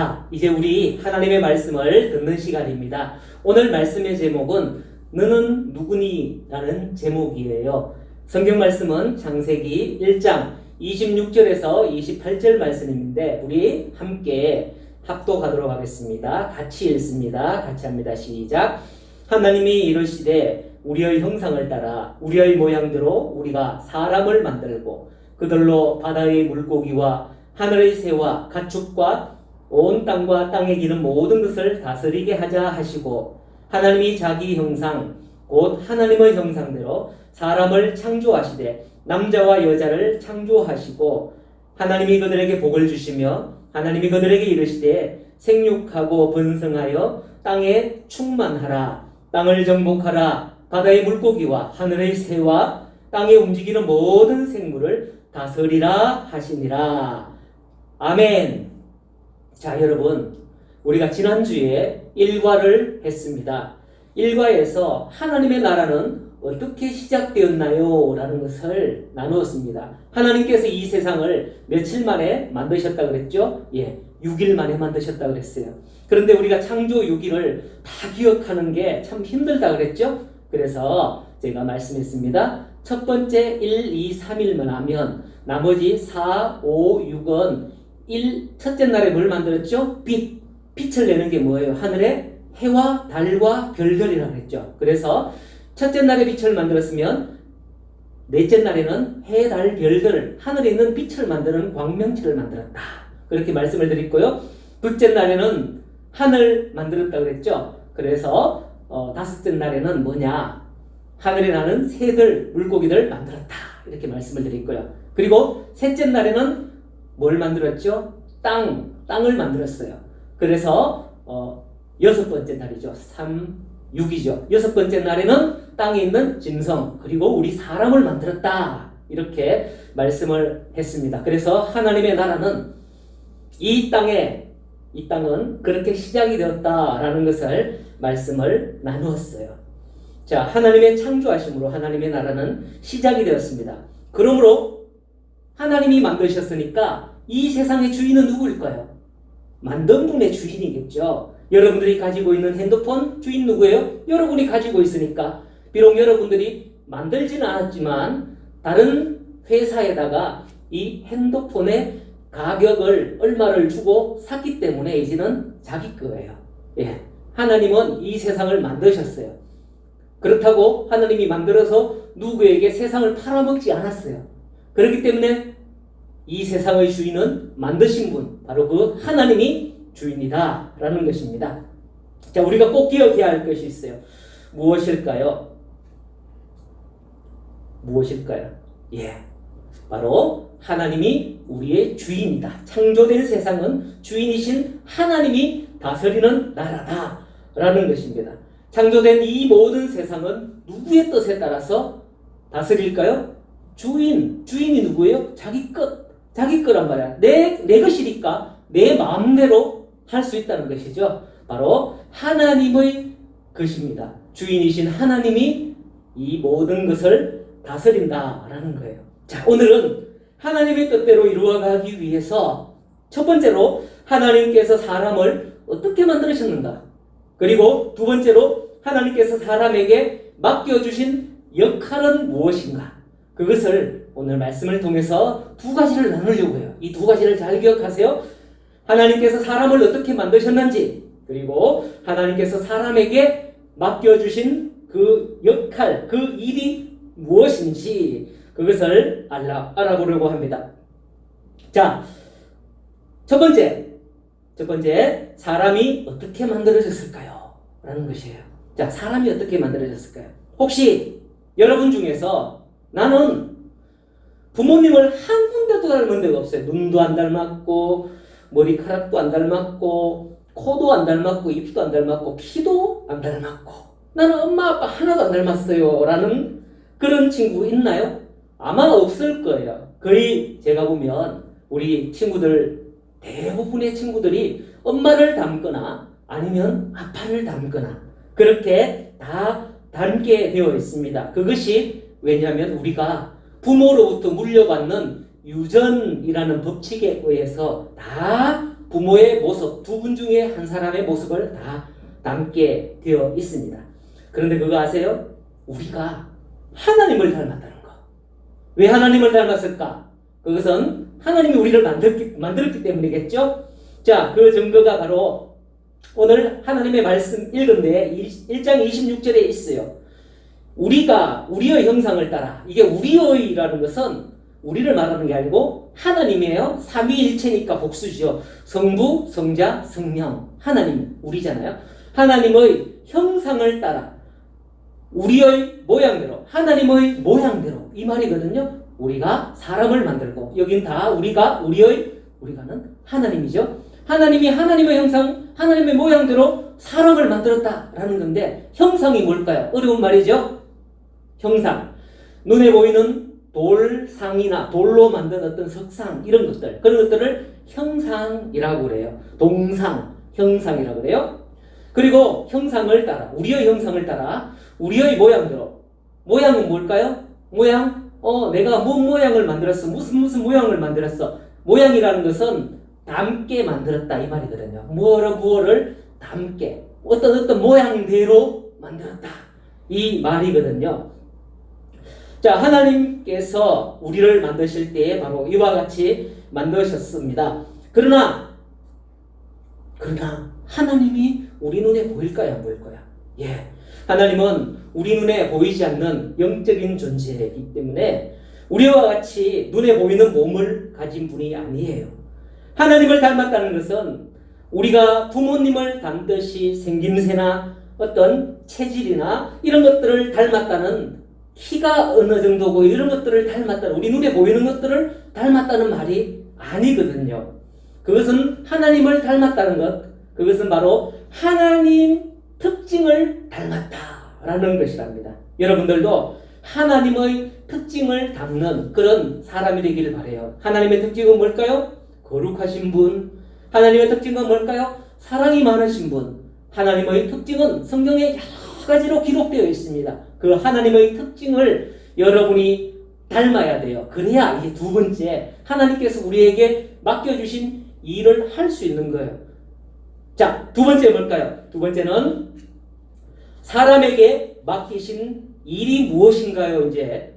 자, 이제 우리 하나님의 말씀을 듣는 시간입니다. 오늘 말씀의 제목은 너는 누구니? 라는 제목이에요. 성경 말씀은 창세기 1장 26절에서 28절 말씀인데 우리 함께 합독하도록 하겠습니다. 같이 읽습니다. 같이 합니다. 시작. 하나님이 이르시되 우리의 형상을 따라 우리의 모양대로 우리가 사람을 만들고 그들로 바다의 물고기와 하늘의 새와 가축과 온 땅과 땅에 기는 모든 것을 다스리게 하자 하시고 하나님이 자기 형상 곧 하나님의 형상대로 사람을 창조하시되 남자와 여자를 창조하시고 하나님이 그들에게 복을 주시며 하나님이 그들에게 이르시되 생육하고 번성하여 땅에 충만하라 땅을 정복하라 바다의 물고기와 하늘의 새와 땅에 움직이는 모든 생물을 다스리라 하시니라. 아멘. 자, 여러분, 우리가 지난주에 일과를 했습니다. 일과에서 하나님의 나라는 어떻게 시작되었나요? 라는 것을 나누었습니다. 하나님께서 이 세상을 며칠 만에 만드셨다고 그랬죠? 6일 만에 만드셨다고 그랬어요. 그런데 우리가 창조 6일을 다 기억하는 게 참 힘들다고 그랬죠? 그래서 제가 말씀했습니다. 첫 번째 1, 2, 3일만 하면 나머지 4, 5, 6은 첫째 날에 뭘 만들었죠? 빛을 내는 게 뭐예요? 하늘에 해와 달과 별들이라고 했죠. 그래서 첫째 날에 빛을 만들었으면 넷째 날에는 해, 달, 별들, 하늘에 있는 빛을 만드는 광명체를 만들었다. 그렇게 말씀을 드렸고요. 둘째 날에는 하늘 만들었다고 그랬죠. 그래서 다섯째 날에는 뭐냐? 하늘에 나는 새들, 물고기들 만들었다. 이렇게 말씀을 드렸고요. 그리고 셋째 날에는 뭘 만들었죠? 땅을 만들었어요. 그래서 여섯 번째 날이죠. 3, 6이죠. 여섯 번째 날에는 땅에 있는 짐승 그리고 우리 사람을 만들었다. 이렇게 말씀을 했습니다. 그래서 하나님의 나라는 이 땅은 그렇게 시작이 되었다라는 것을 말씀을 나누었어요. 자, 하나님의 창조하심으로 하나님의 나라는 시작이 되었습니다. 그러므로 하나님이 만드셨으니까 이 세상의 주인은 누구일까요? 만든 분의 주인이겠죠. 여러분들이 가지고 있는 핸드폰 주인 누구예요? 여러분이 가지고 있으니까. 비록 여러분들이 만들지는 않았지만 다른 회사에다가 이 핸드폰의 가격을 얼마를 주고 샀기 때문에 이제는 자기 거예요. 하나님은 이 세상을 만드셨어요. 그렇다고 하나님이 만들어서 누구에게 세상을 팔아먹지 않았어요. 그렇기 때문에 이 세상의 주인은 만드신 분, 바로 그 하나님이 주인이다 라는 것입니다. 자, 우리가 꼭 기억해야 할 것이 있어요. 무엇일까요? 바로 하나님이 우리의 주인이다. 창조된 세상은 주인이신 하나님이 다스리는 나라다 라는 것입니다. 창조된 이 모든 세상은 누구의 뜻에 따라서 다스릴까요? 주인이 누구예요? 자기 거란 말이야. 내 것이니까 내 마음대로 할 수 있다는 것이죠. 바로 하나님의 것입니다. 주인이신 하나님이 이 모든 것을 다스린다라는 거예요. 자, 오늘은 하나님의 뜻대로 이루어가기 위해서 첫 번째로 하나님께서 사람을 어떻게 만드셨는가? 그리고 두 번째로 하나님께서 사람에게 맡겨주신 역할은 무엇인가? 그것을 오늘 말씀을 통해서 두 가지를 나누려고 해요. 이 두 가지를 잘 기억하세요. 하나님께서 사람을 어떻게 만드셨는지, 그리고 하나님께서 사람에게 맡겨주신 그 역할, 그 일이 무엇인지 그것을 알아보려고 합니다. 자, 첫 번째, 사람이 어떻게 만들어졌을까요? 라는 것이에요. 자, 사람이 어떻게 만들어졌을까요? 혹시 여러분 중에서 나는 부모님을 한 군데도 닮은 데가 없어요. 눈도 안 닮았고 머리카락도 안 닮았고 코도 안 닮았고 입도 안 닮았고 키도 안 닮았고 나는 엄마 아빠 하나도 안 닮았어요 라는 그런 친구 있나요? 아마 없을 거예요. 거의 제가 보면 우리 친구들 대부분의 친구들이 엄마를 닮거나 아니면 아빠를 닮거나 그렇게 다 닮게 되어 있습니다. 그것이 왜냐하면 우리가 부모로부터 물려받는 유전이라는 법칙에 의해서 다 부모의 모습, 두 분 중에 한 사람의 모습을 다 담게 되어 있습니다. 그런데 그거 아세요? 우리가 하나님을 닮았다는 거. 왜 하나님을 닮았을까? 그것은 하나님이 우리를 만들었기 때문이겠죠? 자, 그 증거가 바로 오늘 하나님의 말씀 읽은데 1장 26절에 있어요. 우리가 우리의 형상을 따라, 이게 우리의라는 것은 우리를 말하는 게 아니고 하나님이에요. 삼위일체니까 복수죠. 성부, 성자, 성령, 하나님, 우리잖아요. 하나님의 형상을 따라 우리의 모양대로, 하나님의 모양대로, 이 말이거든요. 우리가 사람을 만들고, 여긴 다 우리가는 하나님이죠. 하나님이 하나님의 형상, 하나님의 모양대로 사람을 만들었다라는 건데, 형상이 뭘까요? 어려운 말이죠. 형상, 눈에 보이는 돌상이나 돌로 만든 어떤 석상, 이런 것들, 그런 것들을 형상이라고 그래요. 동상, 형상이라고 그래요. 그리고 형상을 따라, 우리의 형상을 따라 우리의 모양대로, 모양은 뭘까요? 모양? 내가 뭔 모양을 만들었어, 무슨 모양을 만들었어. 모양이라는 것은 닮게 만들었다, 이 말이거든요. 무엇을 닮게, 어떤 모양대로 만들었다, 이 말이거든요. 자, 하나님께서 우리를 만드실 때에 바로 이와 같이 만드셨습니다. 그러나 하나님이 우리 눈에 보일까요, 안 보일까요? 예. 하나님은 우리 눈에 보이지 않는 영적인 존재이기 때문에 우리와 같이 눈에 보이는 몸을 가진 분이 아니에요. 하나님을 닮았다는 것은 우리가 부모님을 닮듯이 생김새나 어떤 체질이나 이런 것들을 닮았다는, 키가 어느 정도고 이런 것들을 닮았다는, 우리 눈에 보이는 것들을 닮았다는 말이 아니거든요. 그것은 하나님을 닮았다는 것, 그것은 바로 하나님 특징을 닮았다라는 것이랍니다. 여러분들도 하나님의 특징을 담는 그런 사람이 되기를 바라요. 하나님의 특징은 뭘까요? 거룩하신 분. 하나님의 특징은 뭘까요? 사랑이 많으신 분. 하나님의 특징은 성경에 여러 가지로 기록되어 있습니다. 그 하나님의 특징을 여러분이 닮아야 돼요. 그래야 이게 두 번째, 하나님께서 우리에게 맡겨주신 일을 할 수 있는 거예요. 자, 두 번째 뭘까요? 두 번째는 사람에게 맡기신 일이 무엇인가요? 이제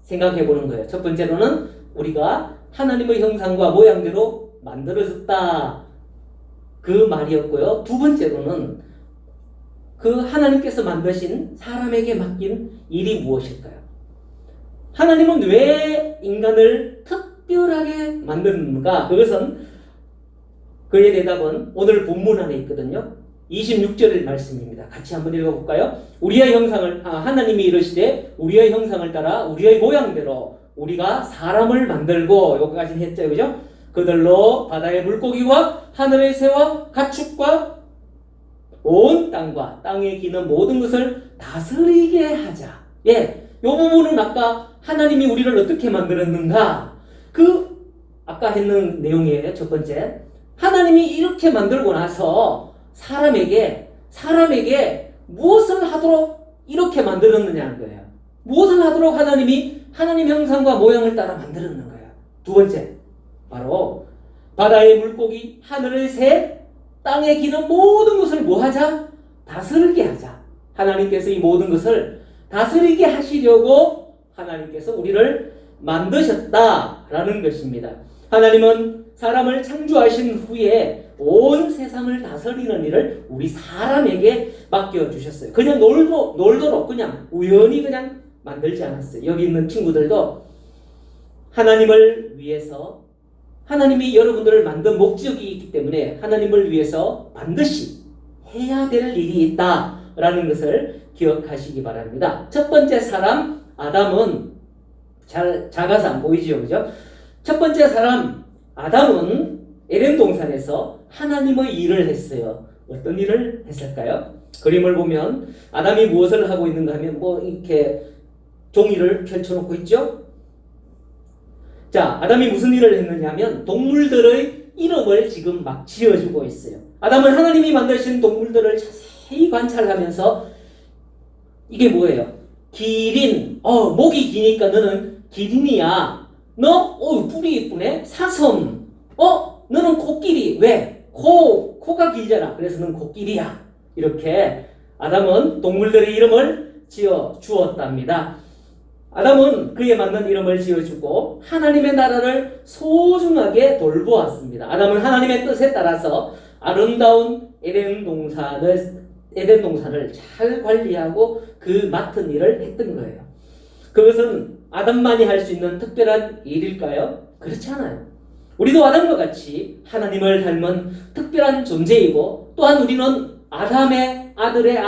생각해 보는 거예요. 첫 번째로는 우리가 하나님의 형상과 모양대로 만들어졌다, 그 말이었고요. 두 번째로는 그 하나님께서 만드신 사람에게 맡긴 일이 무엇일까요? 하나님은 왜 인간을 특별하게 만드는가? 그의 대답은 오늘 본문 안에 있거든요. 26절 말씀입니다. 같이 한번 읽어볼까요? 우리의 형상을, 하나님이 이르시되 우리의 형상을 따라 우리의 모양대로 우리가 사람을 만들고, 여기까지 했죠, 그죠? 그들로 바다의 물고기와 하늘의 새와 가축과 온 땅과 땅에 기는 모든 것을 다스리게 하자. 예, 요 부분은 아까 하나님이 우리를 어떻게 만들었는가, 아까 했는 내용이에요. 첫 번째, 하나님이 이렇게 만들고 나서 사람에게 무엇을 하도록 이렇게 만들었느냐는 거예요. 무엇을 하도록 하나님이 하나님 형상과 모양을 따라 만들었는 거예요. 두 번째, 바로 바다의 물고기, 하늘의 새, 땅에 기는 모든 것을 뭐 하자? 다스리게 하자. 하나님께서 이 모든 것을 다스리게 하시려고 하나님께서 우리를 만드셨다라는 것입니다. 하나님은 사람을 창조하신 후에 온 세상을 다스리는 일을 우리 사람에게 맡겨주셨어요. 그냥 놀도록 그냥 우연히 그냥 만들지 않았어요. 여기 있는 친구들도 하나님을 위해서, 하나님이 여러분들을 만든 목적이 있기 때문에 하나님을 위해서 반드시 해야 될 일이 있다라는 것을 기억하시기 바랍니다. 첫 번째 사람 아담은, 잘 작아서 안 보이죠, 그죠? 첫 번째 사람 아담은 에덴 동산에서 하나님의 일을 했어요. 어떤 일을 했을까요? 그림을 보면 아담이 무엇을 하고 있는가 하면 이렇게 종이를 펼쳐놓고 있죠. 자, 아담이 무슨 일을 했느냐면 동물들의 이름을 지금 막 지어주고 있어요. 아담은 하나님이 만드신 동물들을 자세히 관찰하면서 이게 뭐예요? 기린, 목이 기니까 너는 기린이야. 너, 뿔이 이쁘네. 사슴, 너 너는 코끼리. 왜? 코가 길잖아. 그래서 너는 코끼리야. 이렇게 아담은 동물들의 이름을 지어 주었답니다. 아담은 그에 맞는 이름을 지어주고 하나님의 나라를 소중하게 돌보았습니다. 아담은 하나님의 뜻에 따라서 아름다운 에덴 동산을 잘 관리하고 그 맡은 일을 했던 거예요. 그것은 아담만이 할 수 있는 특별한 일일까요? 그렇지 않아요. 우리도 아담과 같이 하나님을 닮은 특별한 존재이고, 또한 우리는 아담의 아들의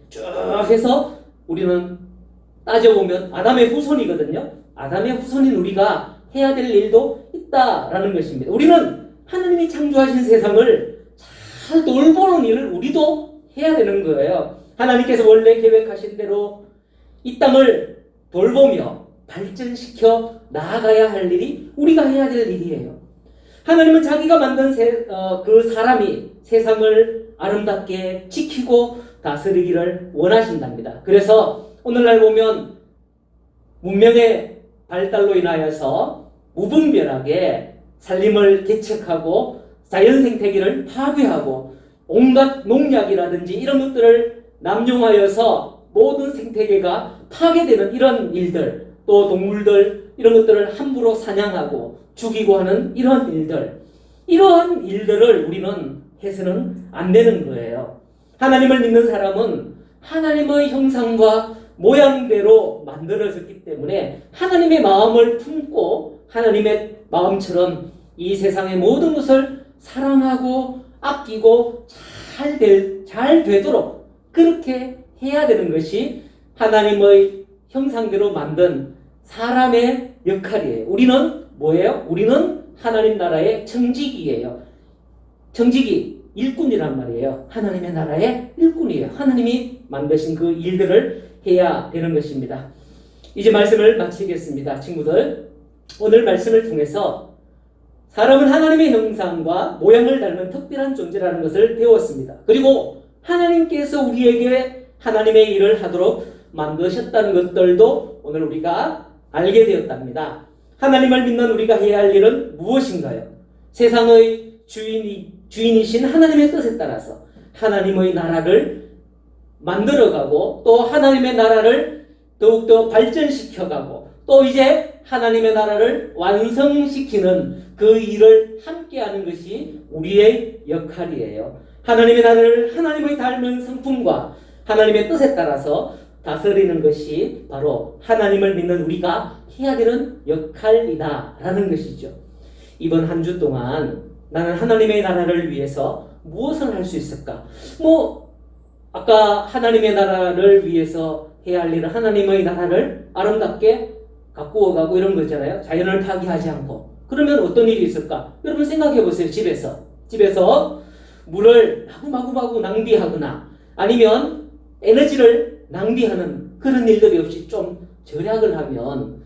쭉 해서 우리는 따져보면 아담의 후손이거든요. 아담의 후손인 우리가 해야 될 일도 있다라는 것입니다. 우리는 하나님이 창조하신 세상을 잘 돌보는 일을 우리도 해야 되는 거예요. 하나님께서 원래 계획하신 대로 이 땅을 돌보며 발전시켜 나아가야 할 일이 우리가 해야 될 일이에요. 하나님은 자기가 만든 그 사람이 세상을 아름답게 지키고 다스리기를 원하신답니다. 그래서 오늘날 보면 문명의 발달로 인하여서 무분별하게 산림을 개척하고 자연생태계를 파괴하고 온갖 농약이라든지 이런 것들을 남용하여서 모든 생태계가 파괴되는 이런 일들, 또 동물들 이런 것들을 함부로 사냥하고 죽이고 하는 이런 일들, 이러한 일들을 우리는 해서는 안 되는 거예요. 하나님을 믿는 사람은 하나님의 형상과 모양대로 만들어졌기 때문에 하나님의 마음을 품고 하나님의 마음처럼 이 세상의 모든 것을 사랑하고 아끼고 잘 되도록 그렇게 해야 되는 것이 하나님의 형상대로 만든 사람의 역할이에요. 우리는 뭐예요? 우리는 하나님 나라의 청지기예요. 청지기, 일꾼이란 말이에요. 하나님의 나라의 일꾼이에요. 하나님이 만드신 그 일들을 해야 되는 것입니다. 이제 말씀을 마치겠습니다. 친구들, 오늘 말씀을 통해서 사람은 하나님의 형상과 모양을 닮은 특별한 존재라는 것을 배웠습니다. 그리고 하나님께서 우리에게 하나님의 일을 하도록 만드셨다는 것들도 오늘 우리가 알게 되었답니다. 하나님을 믿는 우리가 해야 할 일은 무엇인가요? 세상의 주인이신 하나님의 뜻에 따라서 하나님의 나라를 만들어가고, 또 하나님의 나라를 더욱더 발전시켜가고, 또 이제 하나님의 나라를 완성시키는 그 일을 함께하는 것이 우리의 역할이에요. 하나님의 나라를 하나님의 닮은 성품과 하나님의 뜻에 따라서 다스리는 것이 바로 하나님을 믿는 우리가 해야 되는 역할이다라는 것이죠. 이번 한 주 동안 나는 하나님의 나라를 위해서 무엇을 할 수 있을까? 아까 하나님의 나라를 위해서 해야 할 일은 하나님의 나라를 아름답게 가꾸어가고 이런 거 있잖아요. 자연을 파괴하지 않고. 그러면 어떤 일이 있을까? 여러분 생각해 보세요. 집에서 물을 마구마구 낭비하거나 아니면 에너지를 낭비하는 그런 일들이 없이 좀 절약을 하면,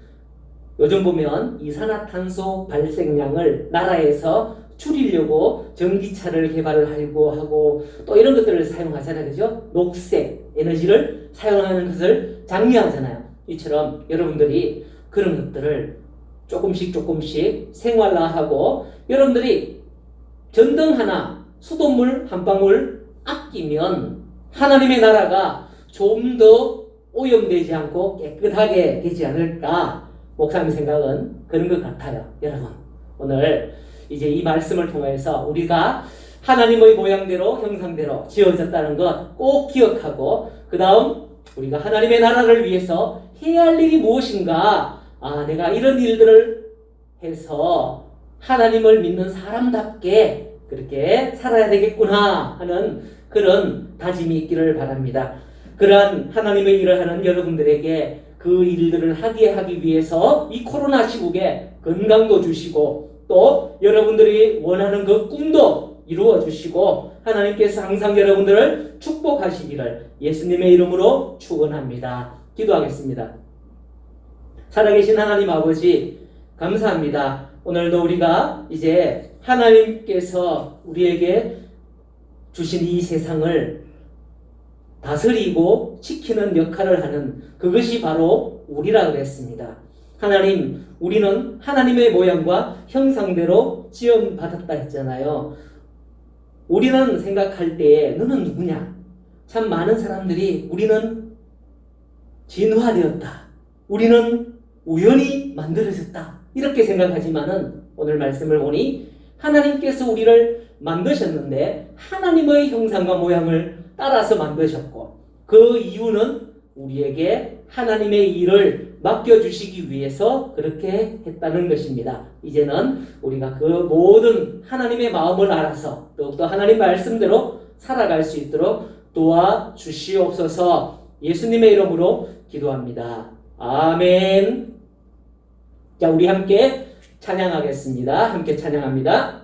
요즘 보면 이산화탄소 발생량을 나라에서 줄이려고 전기차를 개발을 하고 또 이런 것들을 사용하잖아요. 그죠? 녹색 에너지를 사용하는 것을 장려하잖아요. 이처럼 여러분들이 그런 것들을 조금씩 생활화하고, 여러분들이 전등 하나, 수돗물 한 방울 아끼면 하나님의 나라가 좀 더 오염되지 않고 깨끗하게 되지 않을까, 목사님 생각은 그런 것 같아요. 여러분, 오늘 이제 이 말씀을 통해서 우리가 하나님의 모양대로 형상대로 지어졌다는 것 꼭 기억하고, 그 다음 우리가 하나님의 나라를 위해서 해야 할 일이 무엇인가, 내가 이런 일들을 해서 하나님을 믿는 사람답게 그렇게 살아야 되겠구나 하는 그런 다짐이 있기를 바랍니다. 그러한 하나님의 일을 하는 여러분들에게 그 일들을 하기 위해서 이 코로나 시국에 건강도 주시고, 또 여러분들이 원하는 그 꿈도 이루어 주시고, 하나님께서 항상 여러분들을 축복하시기를 예수님의 이름으로 축원합니다. 기도하겠습니다. 살아계신 하나님 아버지, 감사합니다. 오늘도 우리가 이제 하나님께서 우리에게 주신 이 세상을 다스리고 지키는 역할을 하는 그것이 바로 우리라 그랬습니다. 하나님, 우리는 하나님의 모양과 형상대로 지음받았다 했잖아요. 우리는 생각할 때에 너는 누구냐? 참 많은 사람들이 우리는 진화되었다. 우리는 우연히 만들어졌다. 이렇게 생각하지만은 오늘 말씀을 보니 하나님께서 우리를 만드셨는데 하나님의 형상과 모양을 따라서 만드셨고 그 이유는 우리에게 하나님의 일을 맡겨주시기 위해서 그렇게 했다는 것입니다. 이제는 우리가 그 모든 하나님의 마음을 알아서 더욱더 하나님 말씀대로 살아갈 수 있도록 도와주시옵소서. 예수님의 이름으로 기도합니다. 아멘. 자, 우리 함께 찬양하겠습니다. 함께 찬양합니다.